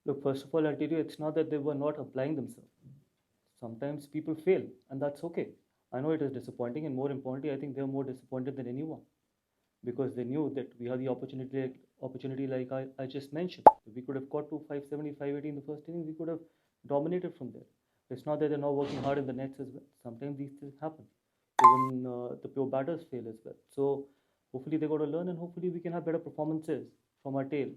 Look, first of all, I'll tell you, it's not that they were not applying themselves. Sometimes people fail, and that's okay. I know it is disappointing, and more importantly, I think they're more disappointed than anyone because they knew that we had the opportunity like I just mentioned. We could have got to 570, 580 in the first inning. We could have dominated from there. It's not that they're not working hard in the nets as well. Sometimes these things happen. Even the pure batters fail as well. So hopefully they got to learn, and hopefully we can have better performances from our tail.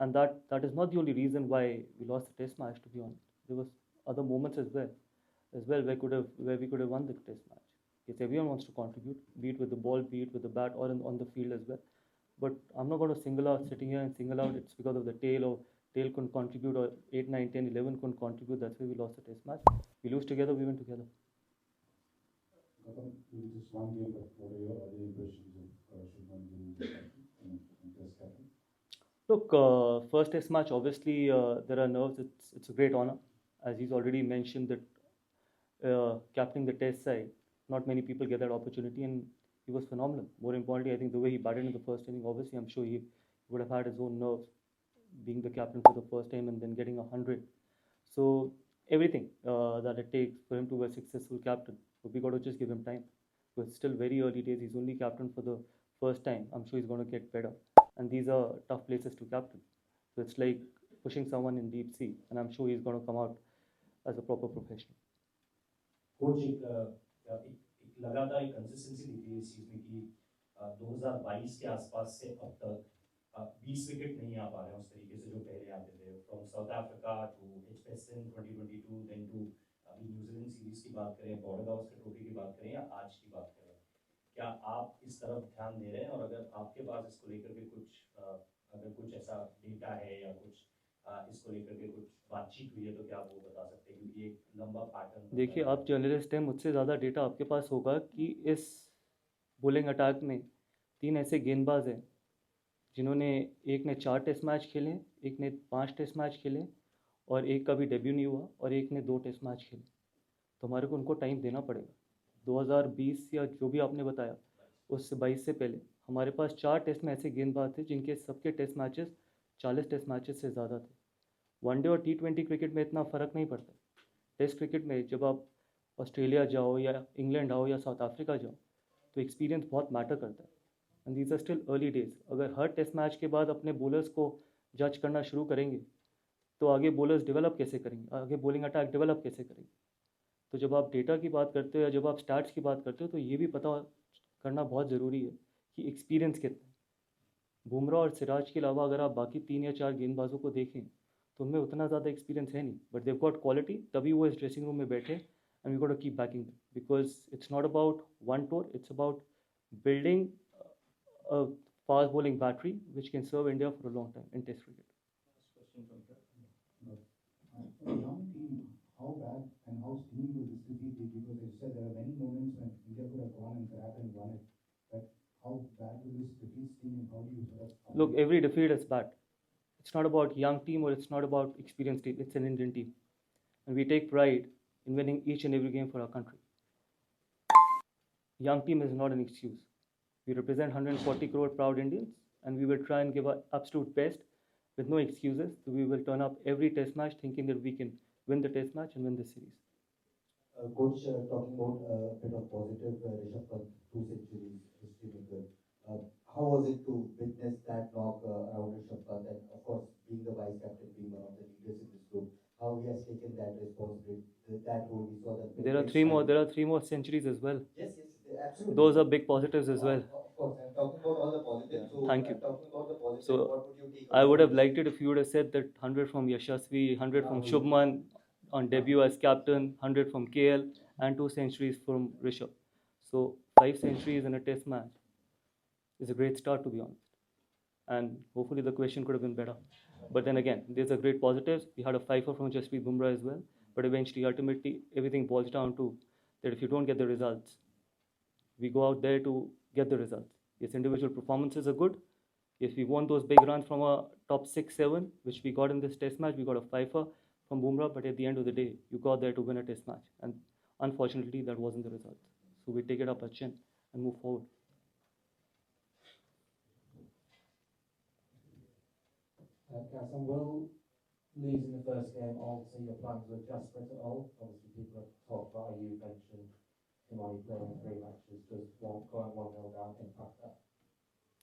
And that is not the only reason why we lost the test match. To be honest, there was other moments as well where we could have won the test match. Yes, everyone wants to contribute, be it with the ball, be it with the bat, or on the field as well. But I'm not going to sitting here and single out it's because of the tail, or tail couldn't contribute, or 8, 9, 10, 11 couldn't contribute. That's why we lost the test match. We lose together, we win together. Gautam, just one game, but what are your other impressions of Shubman Gill and Test captain? Look, first test match, obviously there are nerves. It's a great honor. As he's already mentioned that captaining the test side, not many people get that opportunity, and he was phenomenal. More importantly, I think the way he batted in the first inning, obviously I'm sure he would have had his own nerves being the captain for the first time and then getting 100. So everything that it takes for him to be a successful captain, but we got to just give him time. But it's still very early days. He's only captain for the first time. I'm sure he's going to get better. And these are tough places to captain. So it's like pushing someone in deep sea, and I'm sure he's going to come out as a proper professional. Coach एक लगातार एक consistency दिखी है इस चीज में कि 2022 के आसपास से अब तक 20 विकेट नहीं आ पा रहे हैं उस तरीके से जो पहले आते थे फ्रॉम साउथ अफ्रीका टू एडपेशन 2022 देन टू अभी न्यूजीलैंड सीरीज की बात करें बॉर्डर गावस्कर ट्रॉफी की बात करें या आज की बात करें क्या आप इस तरफ ध्यान दे रहे हैं और अगर आपके पास इसको लेकर के कुछ अगर कुछ ऐसा डेटा है या कुछ इसको लेकर के कुछ बातचीत हुई है तो क्या आप वो बता सकते हैं क्योंकि एक लंबा पैटर्न देखिए आप जर्नलिस्ट हैं मुझसे ज़्यादा डेटा आपके पास होगा कि इस बॉलिंग अटैक में 3 ऐसे गेंदबाज हैं जिन्होंने एक ने 4 टेस्ट मैच खेले, एक ने 5 टेस्ट मैच खेले और एक का भी डेब्यू नहीं हुआ और एक ने 2 टेस्ट मैच खेले। तो हमारे को उनको टाइम देना पड़ेगा। 2020 या जो भी आपने बताया उससे 22 से पहले हमारे पास 4 टेस्ट में ऐसे गेंदबाज थे जिनके सबके टेस्ट मैचेस 40 टेस्ट मैचेस से ज़्यादा थे। वनडे और T20 क्रिकेट में इतना फ़र्क नहीं पड़ता। टेस्ट क्रिकेट में जब आप ऑस्ट्रेलिया जाओ या इंग्लैंड आओ या साउथ अफ्रीका जाओ तो एक्सपीरियंस बहुत मैटर करता है। And these are still early days. अगर हर टेस्ट मैच के बाद अपने बॉलर्स को जज करना शुरू करेंगे तो आगे बॉलर्स डेवलप कैसे करेंगे, आगे बॉलिंग अटैक डेवलप कैसे करेंगे। तो जब आप डेटा की बात करते हो या जब आप स्टैट्स की बात करते हो तो ये भी पता करना बहुत ज़रूरी है कि एक्सपीरियंस कितना है। बुमराह और सिराज के अलावा अगर आप बाकी 3 या 4 गेंदबाजों को देखें तो उनमें उतना ज़्यादा एक्सपीरियंस है नहीं, बट देव गॉट क्वालिटी, तभी वो इस ड्रेसिंग रूम में बैठे and we got to keep backing because it's not about one tour, it's about building a fast bowling battery which can serve India for a long time in test cricket. How bad and how stinging will this defeat be? Because as you said, there are many moments when India could have gone and grabbed and won it. But how bad will this defeat sting and how do you sort of... Look, every defeat is bad. It's not about young team or it's not about experienced team. It's an Indian team. And we take pride in winning each and every game for our country. Young team is not an excuse. We represent 140 crore proud Indians and we will try and give our absolute best with no excuses. So we will turn up every test match thinking that we can win the test match and win the series. Coach, talking about a bit of positive, Rishabh Pant, 2 centuries, history maker. How was it to witness that knock around Rishabh Pant and of course being the vice captain, being one of the leaders in this group, how he has taken that responsibility, that role we saw that. There are 3 more centuries as well. Yes, absolutely. Those are big positives as well. Of course, I'm talking about all the positives. So thank you. Talking about the positives, so what would you take? I would have liked it if you would have said that 100 from Yashasvi, 100 from Shubman on debut as captain, 100 from KL and 2 centuries from Rishabh. So 5 centuries in a test match is a great start, to be honest. And hopefully the question could have been better. But then again, there's a great positives. We had a 5-4 from Jasprit Bumrah as well. But eventually, ultimately, everything boils down to that if you don't get the results, we go out there to get the results. Yes, individual performances are good. Yes, we won those big runs from a top 6-7, which we got in this test match. We got a 5-4 from Bumrah, but at the end of the day, you got there to win a test match. And unfortunately, that wasn't the result. So we take it up our chin and move forward. Gautam, will losing the first game, obviously your plans were desperate at all. Obviously, people have talked about, you mentioned him only playing 3 matches. Does going 1-0 down impact that?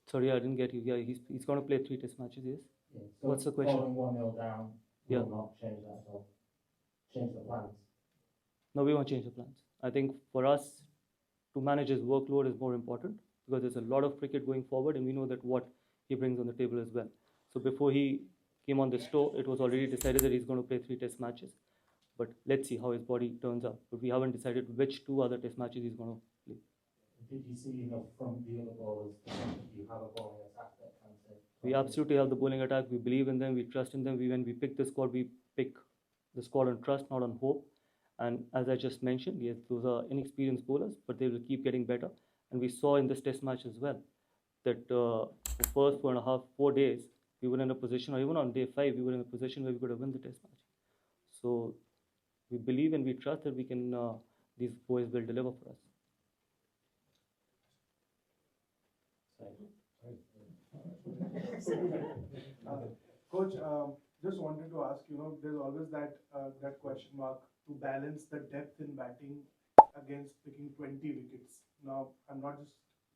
Sorry, I didn't get you. Yeah, he's going to play 3 test matches, yes. Yeah, so what's the question? Going 1-0 down will not change that at all. Change the plans. No, we won't change the plans. I think for us to manage his workload is more important because there's a lot of cricket going forward, and we know that what he brings on the table as well. So before he came on this tour, it was already decided that he's going to play 3 test matches. But let's see how his body turns out. But we haven't decided which 2 other test matches he's going to play. Did you see enough from the other bowlers to think that you have a bowling attack that can say? We absolutely have the bowling attack. We believe in them. We trust in them. When we pick the squad, we pick the squad on trust, not on hope. And as I just mentioned, yes, those are inexperienced bowlers, but they will keep getting better. And we saw in this test match as well that the first 4 days, we were in a position, or even on day 5, we were in a position where we could have won the test match. So we believe and we trust that we can, these boys will deliver for us. Coach, just wanted to ask, there's always that question mark to balance the depth in batting against picking 20 wickets. Now, I'm not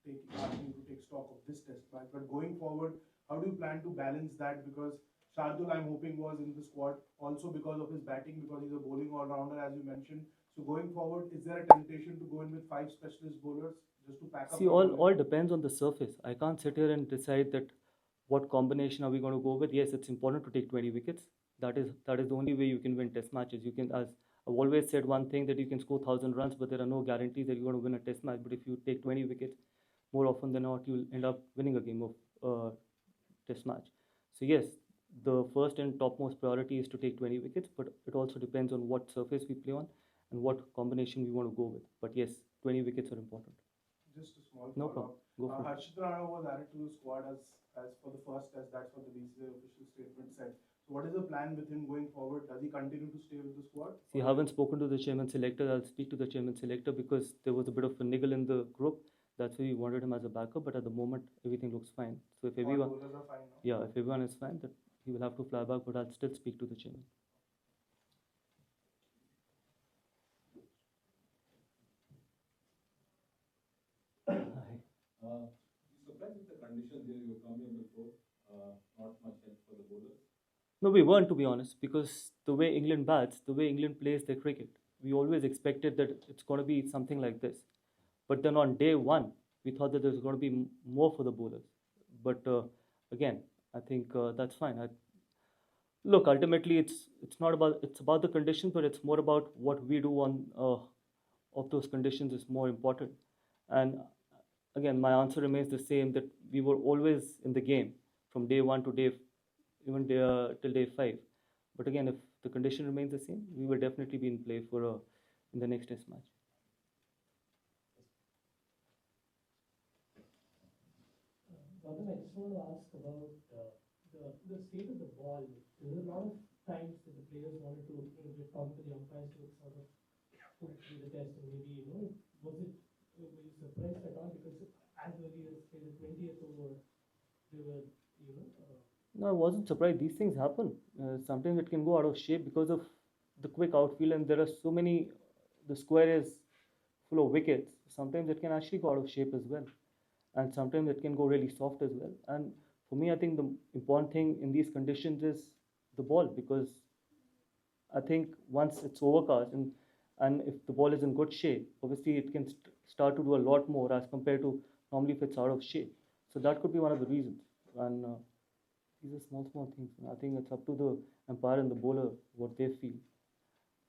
just asking you to take stock of this test match, but going forward, how do you plan to balance that? Because Shardul, I'm hoping, was in the squad also because of his batting, because he's a bowling all-rounder, as you mentioned. So going forward, is there a temptation to go in with 5 specialist bowlers just to pack up? See, all depends on the surface. I can't sit here and decide that what combination are we going to go with. Yes, it's important to take 20 wickets. That is the only way you can win test matches. You can, as I've always said one thing, that you can score 1,000 runs, but there are no guarantees that you're going to win a test match. But if you take 20 wickets, more often than not, you'll end up winning a game of test match. So yes, the first and topmost priority is to take 20 wickets, but it also depends on what surface we play on and what combination we want to go with. But yes, 20 wickets are important. Just a small No problem. Go for it. Harshit Rana was added to the squad as for the first test. That's what the BCCI official statement said. So what is the plan with him going forward? Does he continue to stay with the squad? See, I haven't spoken to the chairman selector. I'll speak to the chairman selector because there was a bit of a niggle in the group. That's why we wanted him as a backup. But at the moment, everything looks fine. So if everyone, bowlers are fine now? yeah, if everyone is fine, that he will have to fly back. But I'll still speak to the chairman. Surprised with the conditions here you come here before, not much help for the bowlers? No, we weren't, to be honest, because the way England bats, the way England plays their cricket, we always expected that it's going to be something like this. But then on day 1, we thought that there's going to be more for the bowlers. But again, I think that's fine. Look, ultimately, it's about the conditions, but it's more about what we do on of those conditions is more important. And again, my answer remains the same, that we were always in the game from day 1 to till day 5. But again, if the condition remains the same, we will definitely be in play for in the next test match. Gautam, I just want to ask about the state of the ball. There were a lot of times that the players wanted to talk to the umpires to sort of put through the test, and maybe were you surprised at all? Because as early as say the 20th over, they were No, I wasn't surprised. These things happen. Sometimes it can go out of shape because of the quick outfield, and there are so many. The square is full of wickets. Sometimes it can actually go out of shape as well, and sometimes it can go really soft as well. And for me, I think the important thing in these conditions is the ball, because I think once it's overcast and if the ball is in good shape, obviously it can start to do a lot more as compared to normally if it's out of shape. So that could be one of the reasons. And these are small things. I think it's up to the umpire and the bowler what they feel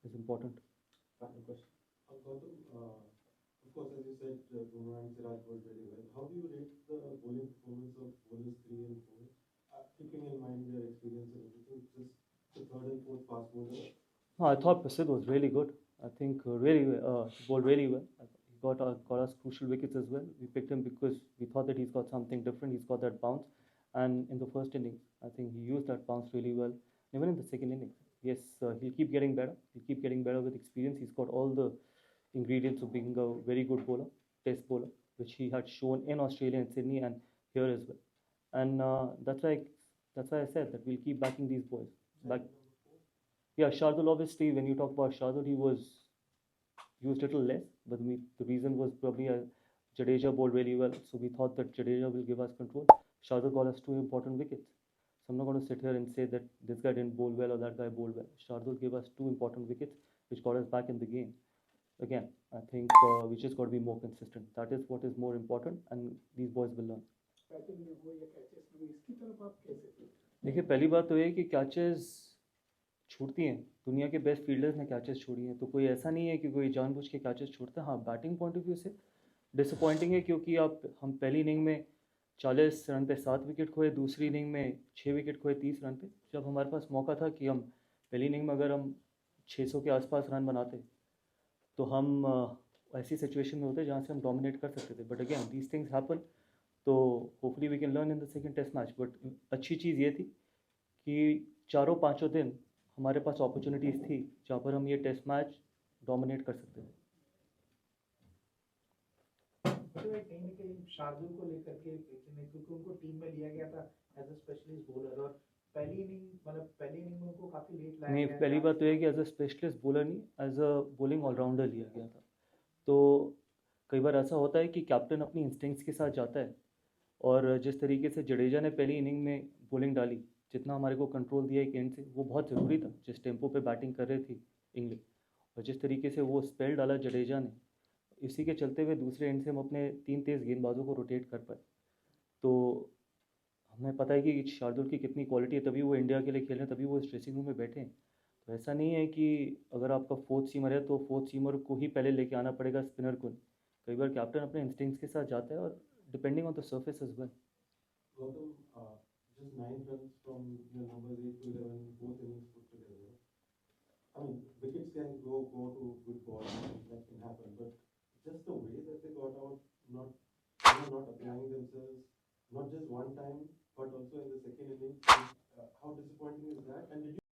is important. Final question. Gautam, of course, as you said, Bumrah and Siraj bowled very well. How do you rate the bowling performance of bowlers 3 and 4? Keeping in mind their experience and everything, just the 3rd and 4th fast bowler. No, I thought Prasidh was really good. I think he bowled really well. He got us crucial wickets as well. We picked him because we thought that he's got something different. He's got that bounce. And in the first innings, I think he used that bounce really well. Even in the second innings, yes, he'll keep getting better. He'll keep getting better with experience. He's got all the ingredients of being a very good bowler, test bowler, which he had shown in Australia and Sydney and here as well. And that's why I said that we'll keep backing these boys. Yeah, Shardul, obviously, when you talk about Shardul, he was used a little less, but the reason was probably Jadeja bowled really well, so we thought that Jadeja will give us control. Shardul got us two important wickets. So I'm not going to sit here and say that this guy didn't bowl well or that guy bowled well. Shardul gave us two important wickets, which got us back in the game. Again, I think we just got to be more consistent. That is what is more important, and these boys will learn. देखिए, पहली बात तो ये कि catches छूटती हैं, दुनिया के बेस्ट फील्डर्स ने कैचेस छोड़ी हैं, तो कोई ऐसा नहीं है कि कोई जानबूझ के कैचेस छोड़ता है. हाँ, बैटिंग पॉइंट ऑफ व्यू से डिसअपॉइंटिंग है, क्योंकि हम पहली इनिंग में 40 रन पे 7 विकेट खोए, दूसरी इनिंग में 6 विकेट खोए 30 रन पे. जब हमारे पास मौका था कि हम पहली इनिंग में अगर हम 600 के आसपास रन बनाते तो हम ऐसी सिचुएशन में होते जहाँ से हम डोमिनेट कर सकते थे. But again these things happen, तो hopefully we can learn in the second test match. But अच्छी चीज़ ये थी कि चारों पाँचों दिन हमारे पास अपॉर्चुनिटीज़ थी जहाँ पर हम ये टेस्ट मैच डोमिनेट कर सकते थे. कहीं ना कहीं शार्दुल को लेकर के क्योंकि उनको टीम में लिया गया था एज अ स्पेशलिस्ट बॉलर, और पहली इनिंग में उनको काफी लेट लाया नहीं, गया. पहली बात तो ये कि एज अ स्पेशलिस्ट बॉलर नहीं, एज अ बॉलिंग ऑलराउंडर लिया गया था. तो कई बार ऐसा होता है कि कैप्टन अपनी इंस्टिंक्ट्स के साथ जाता है, और जिस तरीके से जडेजा ने पहली इनिंग में बॉलिंग डाली, जितना हमारे को कंट्रोल दिया एक एंड से, वो बहुत ज़रूरी था जिस टेम्पो पे बैटिंग कर रही थी इंग्लैंड. और जिस तरीके से वो स्पेल डाला जडेजा ने, इसी के चलते हुए दूसरे एंड से हम अपने 3 तेज़ गेंदबाजों को रोटेट कर पाए. तो हमें पता है कि शार्दुल की कितनी क्वालिटी है, तभी वो इंडिया के लिए खेल रहे हैं, तभी वो इस ड्रेसिंग रूम में बैठे हैं. तो ऐसा नहीं है कि अगर आपका फोर्थ सीमर है तो फोर्थ सीमर को ही पहले लेके आना पड़ेगा स्पिनर को. कई बार कैप्टन अपने इंस्टिंक्ट्स के साथ जाता है, और depending on the surface as well. Gautam, just 9 runs from your numbers 8 to 11, both innings put together. I mean, wickets can go to good balls, that can happen, but just the way that they got out, not applying themselves, not just one time, but also in the second innings, how disappointing is that? And did you